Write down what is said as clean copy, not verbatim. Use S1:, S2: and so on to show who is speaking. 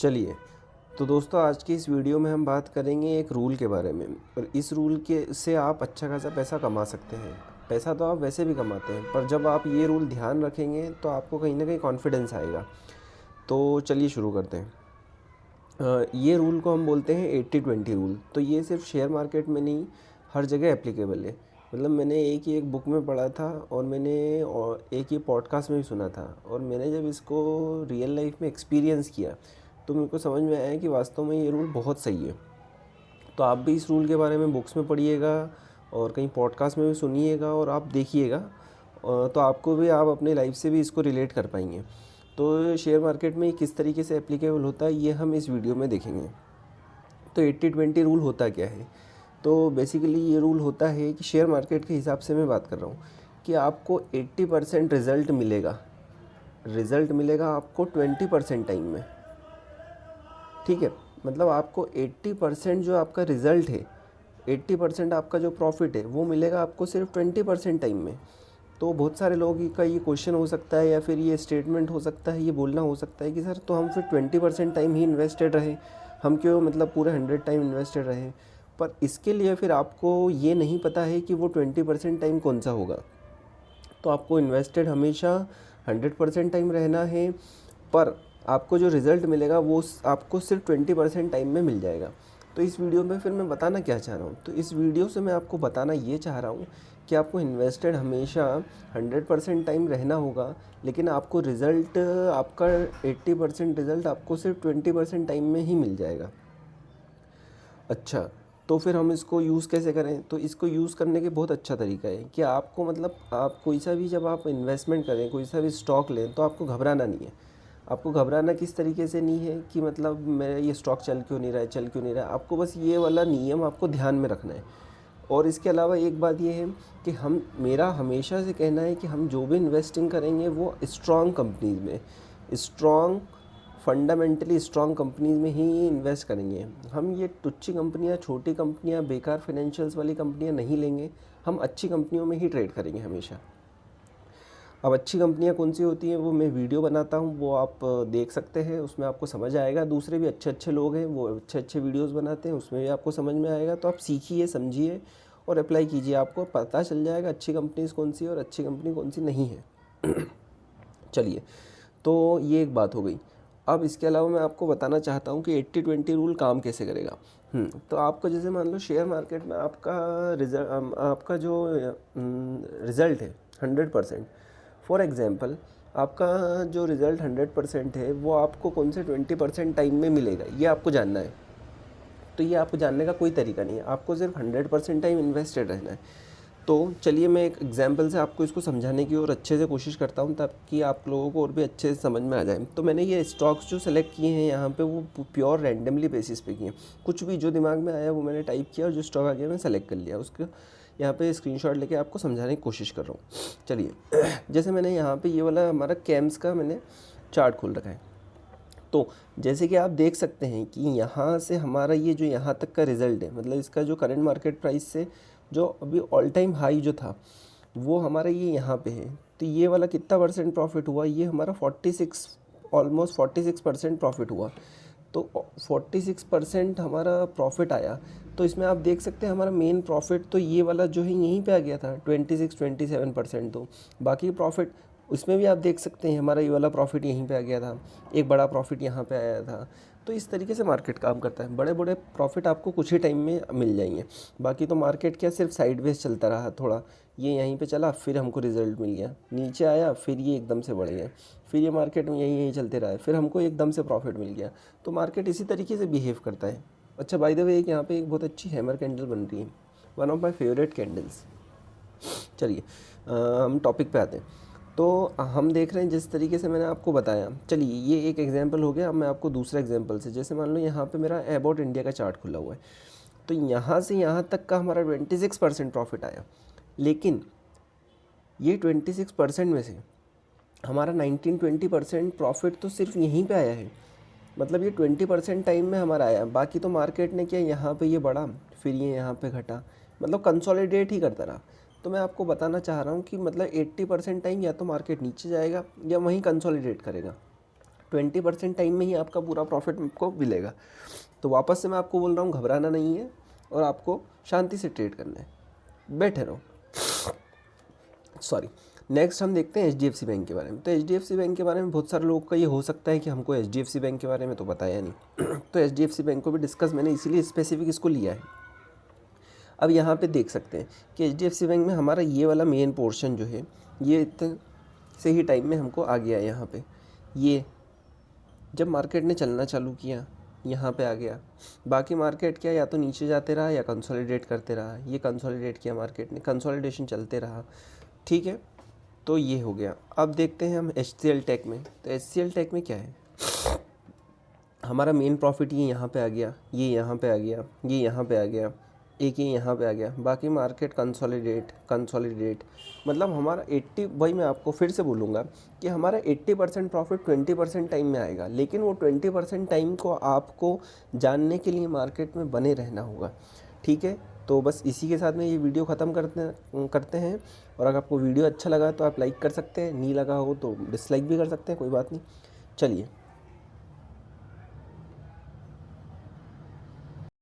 S1: चलिए, तो दोस्तों आज की इस वीडियो में हम बात करेंगे एक रूल के बारे में। और इस रूल के से आप अच्छा खासा पैसा कमा सकते हैं। पैसा तो आप वैसे भी कमाते हैं, पर जब आप ये रूल ध्यान रखेंगे तो आपको कहीं ना कहीं कॉन्फिडेंस आएगा। तो चलिए शुरू करते हैं। ये रूल को हम बोलते हैं 80-20 रूल। तो ये सिर्फ शेयर मार्केट में नहीं, हर जगह एप्लीकेबल है। मतलब मैंने एक बुक में पढ़ा था और मैंने एक ही पॉडकास्ट में भी सुना था, और मैंने जब इसको रियल लाइफ में एक्सपीरियंस किया तो मेरे को समझ में आया कि वास्तव में ये रूल बहुत सही है। तो आप भी इस रूल के बारे में बुक्स में पढ़िएगा और कहीं पॉडकास्ट में भी सुनिएगा और आप देखिएगा, तो आपको भी आप अपने लाइफ से भी इसको रिलेट कर पाएंगे। तो शेयर मार्केट में किस तरीके से एप्लीकेबल होता है ये हम इस वीडियो में देखेंगे। तो 80-20 रूल होता क्या है? तो बेसिकली ये रूल होता है कि शेयर मार्केट के हिसाब से मैं बात कर रहा हूँ कि आपको 80% रिज़ल्ट मिलेगा आपको 20% टाइम में। ठीक है, मतलब आपको 80% जो आपका रिज़ल्ट है, 80% आपका जो प्रॉफिट है वो मिलेगा आपको सिर्फ 20% टाइम में। तो बहुत सारे लोगों का ये क्वेश्चन हो सकता है या फिर ये स्टेटमेंट हो सकता है, ये बोलना हो सकता है कि सर तो हम फिर 20% टाइम ही इन्वेस्टेड रहे, हम क्यों मतलब पूरे 100 टाइम इन्वेस्टेड रहे। पर इसके लिए फिर आपको ये नहीं पता है कि वो 20% टाइम कौन सा होगा। तो आपको इन्वेस्टेड हमेशा 100% टाइम रहना है, पर आपको जो रिज़ल्ट मिलेगा वो आपको सिर्फ 20% टाइम में मिल जाएगा। तो इस वीडियो में फिर मैं बताना क्या चाह रहा हूँ, तो इस वीडियो से मैं आपको बताना ये चाह रहा हूँ कि आपको इन्वेस्टेड हमेशा 100% टाइम रहना होगा, लेकिन आपको रिज़ल्ट आपका 80% रिज़ल्ट आपको सिर्फ 20% टाइम में ही मिल जाएगा। अच्छा, तो फिर हम इसको यूज़ कैसे करें? तो इसको यूज़ करने के बहुत अच्छा तरीका है कि आपको मतलब आप कोई सा भी जब आप इन्वेस्टमेंट करें, कोई सा भी स्टॉक लें, तो आपको घबराना नहीं है। आपको घबराना किस तरीके से नहीं है कि मतलब मेरा ये स्टॉक चल क्यों नहीं रहा है, चल क्यों नहीं रहा है। आपको बस ये वाला नियम आपको ध्यान में रखना है। और इसके अलावा एक बात ये है कि मेरा हमेशा से कहना है कि हम जो भी इन्वेस्टिंग करेंगे वो स्ट्रॉन्ग कंपनीज़ में, स्ट्रॉन्ग फंडामेंटली स्ट्रॉन्ग कंपनीज़ में ही इन्वेस्ट करेंगे। हम ये टुच्ची कंपनियां, छोटी कंपनियां, बेकार फाइनेंशियल्स वाली कंपनियां नहीं लेंगे। हम अच्छी कंपनियों में ही ट्रेड करेंगे हमेशा। अब अच्छी कंपनियां कौन सी होती हैं वो मैं वीडियो बनाता हूं, वो आप देख सकते हैं, उसमें आपको समझ आएगा। दूसरे भी अच्छे अच्छे लोग हैं, वो अच्छे अच्छे वीडियोस बनाते हैं, उसमें भी आपको समझ में आएगा। तो आप सीखिए, समझिए और अप्लाई कीजिए, आपको पता चल जाएगा अच्छी कंपनीज़ कौन सी और अच्छी कंपनी कौन सी नहीं है। चलिए, तो ये एक बात हो गई। अब इसके अलावा मैं आपको बताना चाहता हूँ कि 80-20 रूल काम कैसे करेगा। तो आपको जैसे मान लो शेयर मार्केट में आपका जो रिज़ल्ट है 100%। फॉर एग्ज़ाम्पल, आपका जो रिज़ल्ट 100% है वो आपको कौन से 20% टाइम में मिलेगा, ये आपको जानना है। तो ये आपको जानने का कोई तरीका नहीं है, आपको सिर्फ 100% टाइम इन्वेस्टेड रहना है। तो चलिए मैं एक एग्जांपल से आपको इसको समझाने की और अच्छे से कोशिश करता हूँ, ताकि आप लोगों को और भी अच्छे से समझ में आ जाए। तो मैंने ये स्टॉक्स जो सेलेक्ट किए हैं यहाँ पे वो प्योर रैंडमली बेसिस पे किए हैं। कुछ भी जो दिमाग में आया वो मैंने टाइप किया और जो स्टॉक आ गया मैं सेलेक्ट कर लिया। उसका यहाँ पे स्क्रीनशॉट लेके आपको समझाने की कोशिश कर रहा हूँ। चलिए, जैसे मैंने यहाँ पे ये वाला हमारा कैम्स का मैंने चार्ट खोल रखा है। तो जैसे कि आप देख सकते हैं कि यहाँ से हमारा ये जो यहाँ तक का रिज़ल्ट है, मतलब इसका जो करंट मार्केट प्राइस से जो अभी ऑल टाइम हाई जो था वो हमारा ये यहाँ पे है। तो ये वाला कितना परसेंट प्रॉफिट हुआ, ये हमारा 46, ऑलमोस्ट 46% प्रॉफिट हुआ। तो 46% हमारा प्रॉफिट आया। तो इसमें आप देख सकते हैं हमारा मेन प्रॉफिट तो ये वाला जो है यहीं पे आ गया था, 26-27%। तो बाकी प्रॉफिट उसमें भी आप देख सकते हैं हमारा ये वाला प्रॉफिट यहीं पे आ गया था, एक बड़ा प्रॉफिट यहाँ पे आया था। तो इस तरीके से मार्केट काम करता है। बड़े बड़े प्रॉफिट आपको कुछ ही टाइम में मिल जाएंगे। बाकी तो मार्केट क्या सिर्फ साइडवेज चलता रहा, थोड़ा ये यहीं पे चला, फिर हमको रिजल्ट मिल गया, नीचे आया, फिर ये एकदम से बढ़ गया, फिर ये मार्केट में यहीं यहीं चलते रहा, फिर हमको एकदम से प्रॉफिट मिल गया। तो मार्केट इसी तरीके से बिहेव करता है। अच्छा, बाय द वे एक यहाँ पे एक बहुत अच्छी हैमर कैंडल बन रही है, one of my favourite candles. चलिए, हम टॉपिक पे आते हैं। तो हम देख रहे हैं जिस तरीके से मैंने आपको बताया। चलिए, ये एक एग्जांपल हो गया। अब मैं आपको दूसरा एग्जांपल से, जैसे मान लो यहाँ पे मेरा अबाउट इंडिया का चार्ट खुला हुआ है। तो यहाँ से यहाँ तक का हमारा 26% प्रॉफिट आया, लेकिन ये 26% में से हमारा 19-20% प्रॉफिट तो सिर्फ यहीं पे आया है। मतलब ये 20% टाइम में हमारा आया। बाकी तो मार्केट ने क्या, यहाँ पे ये बढ़ा, फिर ये यहाँ पे घटा, मतलब कंसोलिडेट ही करता रहा। तो मैं आपको बताना चाह रहा हूँ कि मतलब 80% टाइम या तो मार्केट नीचे जाएगा या वहीं कंसोलिडेट करेगा। 20% टाइम में ही आपका पूरा प्रॉफिट आपको मिलेगा। तो वापस से मैं आपको बोल रहा हूँ, घबराना नहीं है और आपको शांति से ट्रेड करना है, बैठे रहो। सॉरी, नेक्स्ट हम देखते हैं HDFC बैंक के बारे में। तो HDFC बैंक के बारे में बहुत सारे लोगों का ये हो सकता है कि हमको HDFC बैंक के बारे में तो बताया नहीं तो HDFC बैंक को भी डिस्कस मैंने इसीलिए स्पेसिफिक इसको लिया है। अब यहाँ पे देख सकते हैं कि HDFC बैंक में हमारा ये वाला मेन पोर्शन जो है ये इतने से ही टाइम में हमको आ गया। यहाँ पे ये जब मार्केट ने चलना चालू किया यहाँ पे आ गया। बाकी मार्केट क्या या तो नीचे जाते रहा या कंसोलिडेट करते रहा। ये कंसोलिडेट किया मार्केट ने, कंसोलिडेशन चलते रहा, ठीक है। तो ये हो गया। अब देखते हैं हम HCL टेक में। तो HCL टेक में क्या है, हमारा मेन प्रॉफिट ये यहाँ पे आ गया, ये यहाँ पे आ गया, ये यहाँ पे आ गया, एक ये यहाँ पे आ गया। बाकी मार्केट कंसोलिडेट मतलब हमारा 80, वही मैं आपको फिर से बोलूँगा कि हमारा 80% प्रॉफिट 20% टाइम में आएगा। लेकिन वो 20% टाइम को आपको जानने के लिए मार्केट में बने रहना होगा, ठीक है। तो बस इसी के साथ में ये वीडियो ख़त्म करते हैं। और अगर आपको वीडियो अच्छा लगा तो आप लाइक कर सकते हैं, नहीं लगा हो तो डिसलाइक भी कर सकते हैं, कोई बात नहीं। चलिए।